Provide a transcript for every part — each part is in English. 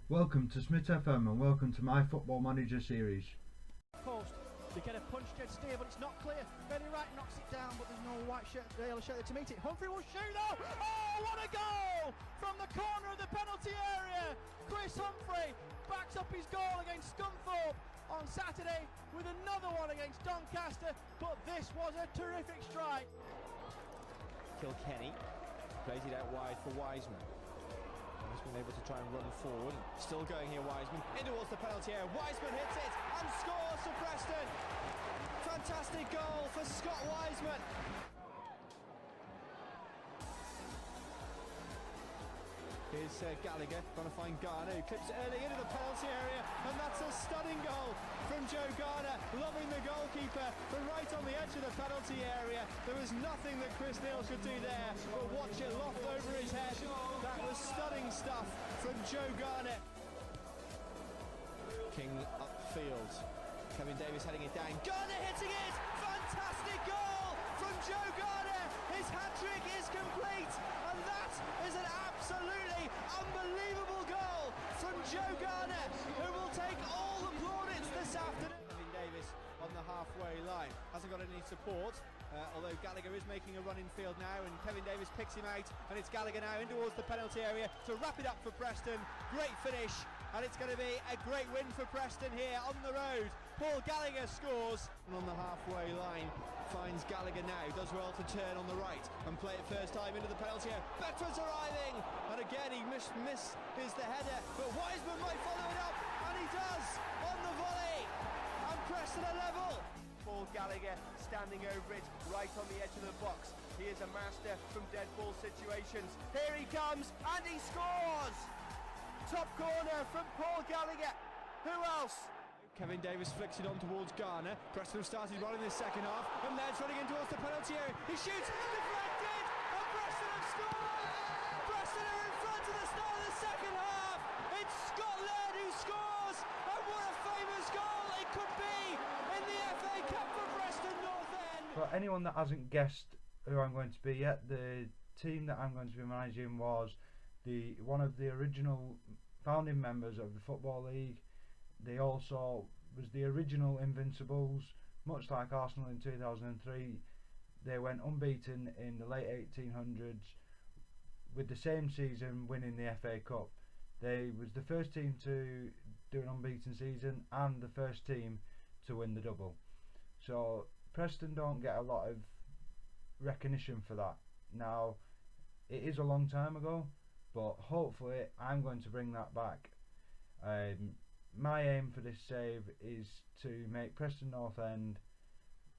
Welcome to Smith FM and welcome to my Football Manager series. Post, they get a punch against steer, but it's not clear. Benny Wright knocks it down, but there's no white shirt, yellow shirt there to meet it. Humphrey will shoot though. Oh, what a goal from the corner of the penalty area. Chris Humphrey backs up his goal against Scunthorpe on Saturday with another one against Doncaster, but this was a terrific strike. Kilkenny plays it out wide for Wiseman. He's been able to try and run forward. Still going here, Wiseman. In towards the penalty area. Wiseman hits it and scores for Preston. Fantastic goal for Scott Wiseman. Here's Gallagher trying to find Garner, who clips it early into the penalty area, and that's a stunning goal from Joe Garner, loving the goalkeeper, but right on the edge of the penalty area. There was nothing that Chris Neal could do there, but watch it loft over his head. That was stunning stuff from Joe Garner. King upfield, Kevin Davis heading it down, Garner hitting it, fantastic goal from Joe Garner. His hat-trick is complete, and that is an absolutely unbelievable goal from Joe Garner, who will take all the plaudits this afternoon. Kevin Davis on the halfway line, hasn't got any support, although Gallagher is making a run in field now, and Kevin Davis picks him out, and it's Gallagher now in towards the penalty area to wrap it up for Preston. Great finish, and it's going to be a great win for Preston here on the road. Paul Gallagher scores, and on the halfway line finds Gallagher now, does well to turn on the right and play it first time into the penalty area. Beckford's arriving, and again he misses the header, but Wiseman might follow it up, and he does on the volley, and Preston are level. Paul Gallagher standing over it right on the edge of the box. He is a master from dead ball situations. Here he comes, and he scores! Top corner from Paul Gallagher. Who else? Kevin Davis flicks it on towards Garner. Preston have started well in the second half, and Laird's running in towards the penalty area. He shoots, deflected, and Preston have scored! Preston are in front at the start of the second half. It's Scott Laird who scores, and what a famous goal it could be in the FA Cup for Preston North End. For anyone that hasn't guessed who I'm going to be yet, the team that I'm going to be managing was one of the original founding members of the Football League. They also was the original Invincibles, much like Arsenal in 2003. They went unbeaten in the late 1800s, with the same season winning the FA Cup. They was the first team to do an unbeaten season and the first team to win the double. So Preston don't get a lot of recognition for that. Now, it is a long time ago, but hopefully I'm going to bring that back. My aim for this save is to make Preston North End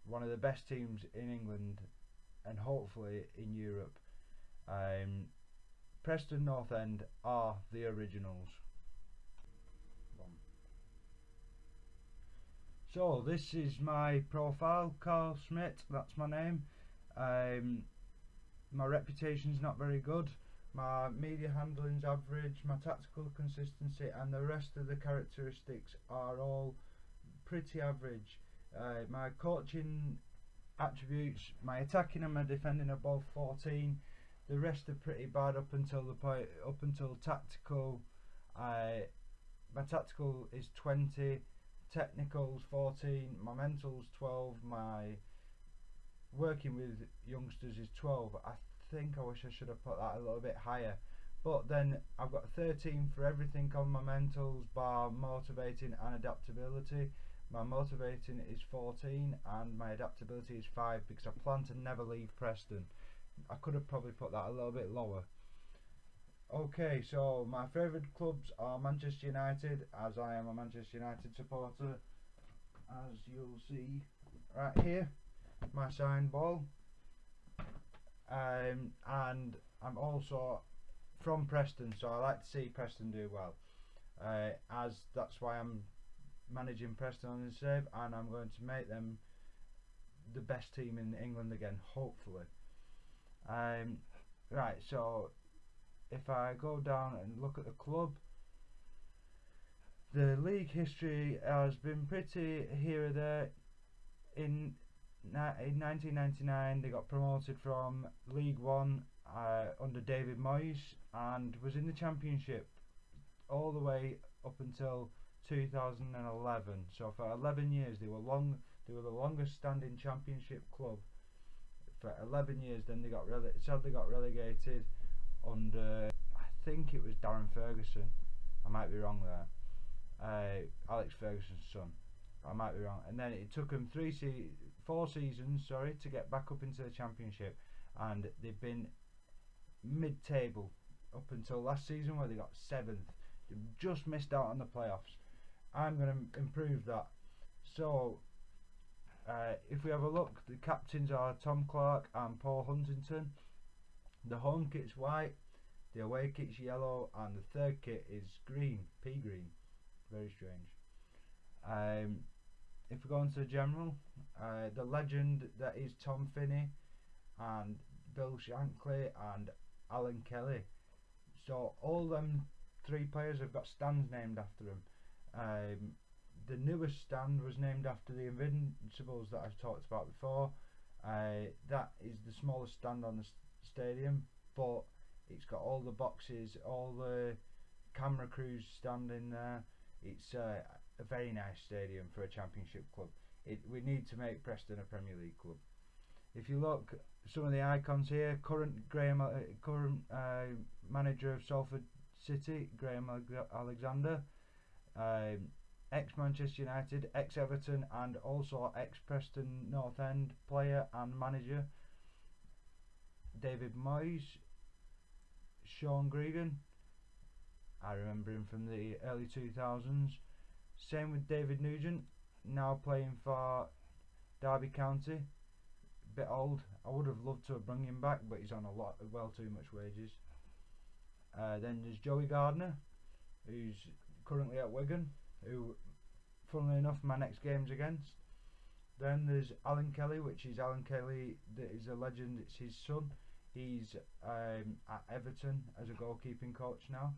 one of the best teams in England and hopefully in Europe. Preston North End are the originals. So this is my profile, Carl Schmidt, that's my name. My reputation's not very good. My media handling's average, my tactical consistency and the rest of the characteristics are all pretty average. My coaching attributes, my attacking and my defending are both 14. The rest are pretty bad up until tactical. My tactical is 20, technical's 14, my mental's 12, my working with youngsters is 12. I wish I should have put that a little bit higher, but then I've got 13 for everything on my mentals bar motivating and adaptability. My motivating is 14 and my adaptability is 5 because I plan to never leave Preston. I could have probably put that a little bit lower. Okay, so my favourite clubs are Manchester United, as I am a Manchester United supporter, as you'll see right here, my signed ball. And I'm also from Preston, so I like to see Preston do well, as that's why I'm managing Preston on the save, and I'm going to make them the best team in England again, hopefully. Right, so if I go down and look at the club, the league history has been pretty here or there. In 1999 they got promoted from League One under David Moyes and was in the Championship all the way up until 2011. So for 11 years they were the longest standing Championship club for 11 years. Then they got sadly got relegated under, I think it was Darren Ferguson. I might be wrong there. Alex Ferguson's son. I might be wrong. And then it took them 4 seasons, to get back up into the Championship, and they've been mid-table up until last season where they got 7th. They've just missed out on the playoffs. I'm going to improve that. So if we have a look, the captains are Tom Clark and Paul Huntington. The home kit's white, the away kit's yellow, and the third kit is green, pea green. Very strange. If we go on to the general, the legend that is Tom Finney and Bill Shankly and Alan Kelly. So all them 3 players have got stands named after them. The newest stand was named after the Invincibles that I've talked about before. That is the smallest stand on the stadium, but it's got all the boxes, all the camera crews standing there. It's a very nice stadium for a Championship club. We need to make Preston a Premier League club. If you look, some of the icons here: current manager of Salford City, Graham Alexander, ex-Manchester United, ex-Everton, and also ex-Preston North End player and manager, David Moyes, Sean Gregan. I remember him from the early 2000s. Same with David Nugent, now playing for Derby County. Bit old. I would have loved to have brought him back, but he's on well too much wages. Then there's Joey Gardner, who's currently at Wigan, who, funnily enough, my next game's against. Then there's Alan Kelly, which is Alan Kelly, that is a legend. It's his son. He's at Everton as a goalkeeping coach now.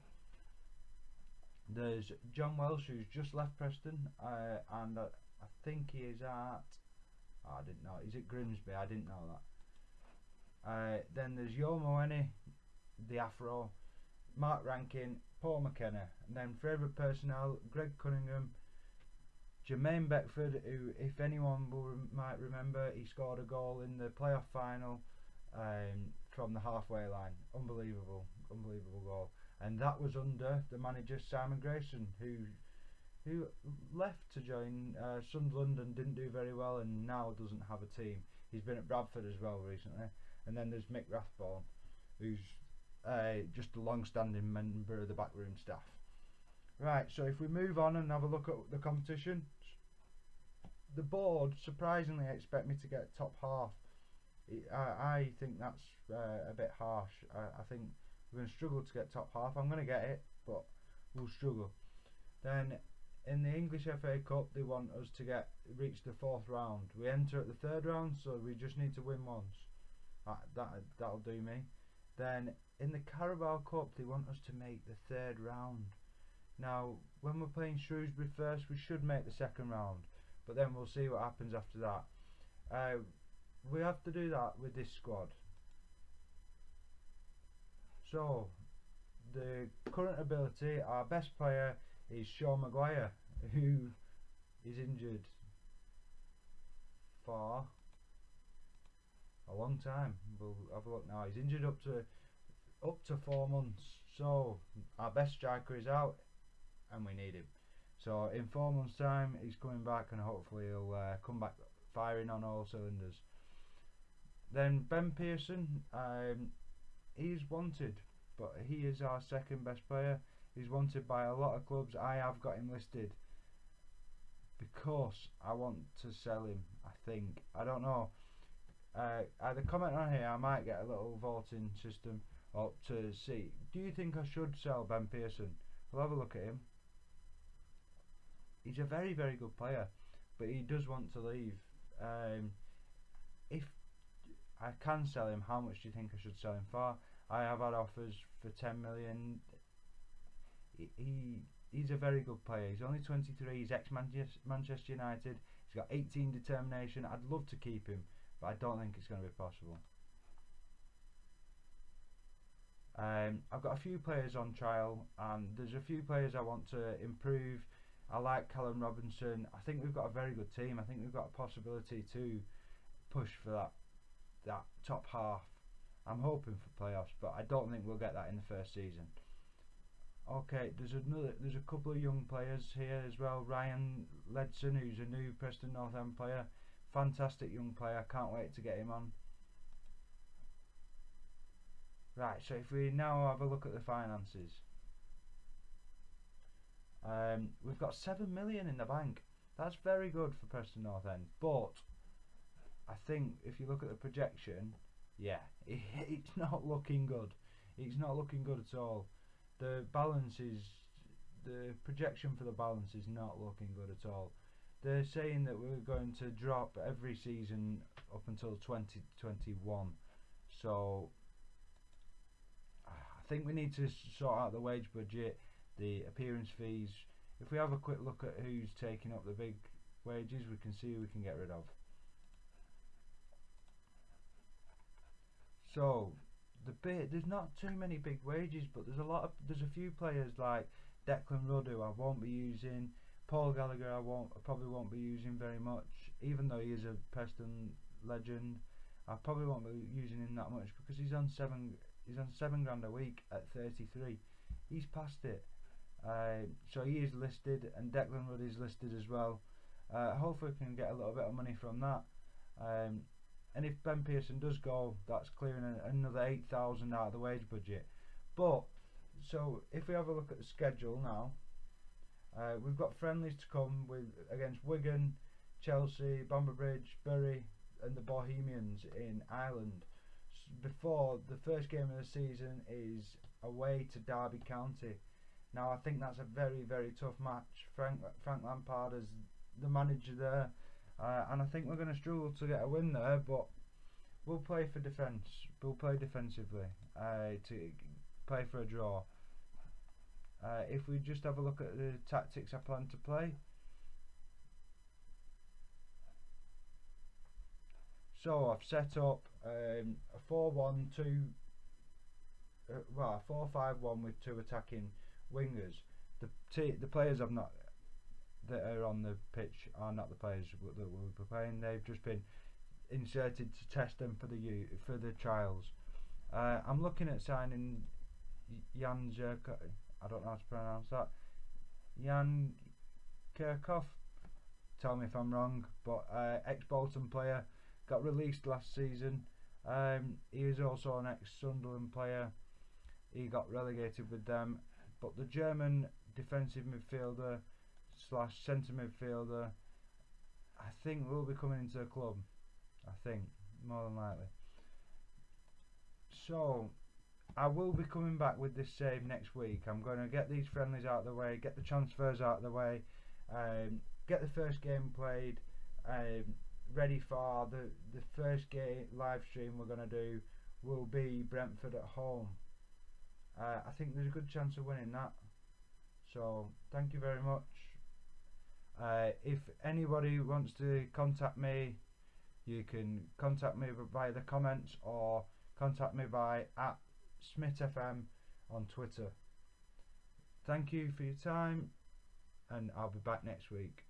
There's John Welsh, who's just left Preston, and I think he is at, I didn't know, he's at Grimsby, I didn't know that. Then there's Yo Moeni, the Afro, Mark Rankin, Paul McKenna, and then favourite personnel: Greg Cunningham, Jermaine Beckford, who, if anyone might remember, he scored a goal in the playoff final from the halfway line. Unbelievable goal. And that was under the manager Simon Grayson, who left to join Sunderland and didn't do very well, and now doesn't have a team. He's been at Bradford as well recently. And then there's Mick Rathbone, who's just a long-standing member of the backroom staff. Right, so if we move on and have a look at the competition, the board surprisingly expect me to get top half. I think that's a bit harsh. I think we're going to struggle to get top half. I'm going to get it, but we'll struggle. Then in the English FA Cup, they want us to reach the 4th round. We enter at the 3rd round, so we just need to win once. That'll do me. Then in the Carabao Cup, they want us to make the 3rd round. Now, when we're playing Shrewsbury first, we should make the 2nd round, but then we'll see what happens after that. We have to do that with this squad. So, the current ability, our best player is Sean Maguire, who is injured for a long time. We'll have a look now. He's injured up to 4 months. So, our best striker is out, and we need him. So, in 4 months' time, he's coming back, and hopefully he'll come back firing on all cylinders. Then Ben Pearson, he's wanted, but he is our 2nd best player. He's wanted by a lot of clubs. I have got him listed because I want to sell him, I think. I don't know. Either comment on here, I might get a little voting system up to see. Do you think I should sell Ben Pearson? We'll have a look at him. He's a very, very good player, but he does want to leave. If I can sell him, how much do you think I should sell him for? I have had offers for 10 million. He's a very good player. He's only 23. He's ex-Manchester United. He's got 18 determination. I'd love to keep him, but I don't think it's going to be possible. I've got a few players on trial, and there's a few players I want to improve. I like Callum Robinson. I think we've got a very good team. I think we've got a possibility to push for that top half. I'm hoping for playoffs, but I don't think we'll get that in the first season. Okay, there's a couple of young players here as well. Ryan Ledson, who's a new Preston North End player, fantastic young player. Can't wait to get him on. Right, so if we now have a look at the finances, we've got 7 million in the bank. That's very good for Preston North End, but I think if you look at the projection, yeah, it's not looking good. It's not looking good at all. The projection for the balance is not looking good at all. They're saying that we're going to drop every season up until 2021. So I think we need to sort out the wage budget, the appearance fees. If we have a quick look at who's taking up the big wages, we can see who we can get rid of. So there's not too many big wages, but there's a few players like Declan Rudd who I won't be using. Paul Gallagher I probably won't be using very much, even though he is a Preston legend. I probably won't be using him that much because he's on £7 grand a week at 33. He's past it. So he is listed, and Declan Rudd is listed as well. Hopefully we can get a little bit of money from that. And if Ben Pearson does go, that's clearing another 8,000 out of the wage budget. But so if we have a look at the schedule now, we've got friendlies to come against Wigan, Chelsea, Bamber Bridge, Bury, and the Bohemians in Ireland. Before the first game of the season is away to Derby County. Now I think that's a very, very tough match. Frank Lampard is the manager there. And I think we're going to struggle to get a win there, but we'll play for defence. We'll play defensively to play for a draw. If we just have a look at the tactics I plan to play. So I've set up a 4-1-2, well, a 4-5-1 with 2 attacking wingers. The players that are on the pitch are not the players that we'll be playing. They've just been inserted to test them for the trials. I'm looking at signing Jan Zerko, I don't know how to pronounce that. Jan Kirchhoff. Tell me if I'm wrong, but ex-Bolton player, got released last season. He is also an ex-Sunderland player. He got relegated with them, but the German defensive midfielder / centre midfielder, I think will be coming into the club. I think, more than likely. So I will be coming back with this save next week. I'm going to get these friendlies out of the way, get the transfers out of the way, get the first game played, ready for the first game live stream we're going to do will be Brentford at home. I think there's a good chance of winning that. So thank you very much. If anybody wants to contact me, you can contact me via the comments or contact me by @SmithFM on Twitter. Thank you for your time, and I'll be back next week.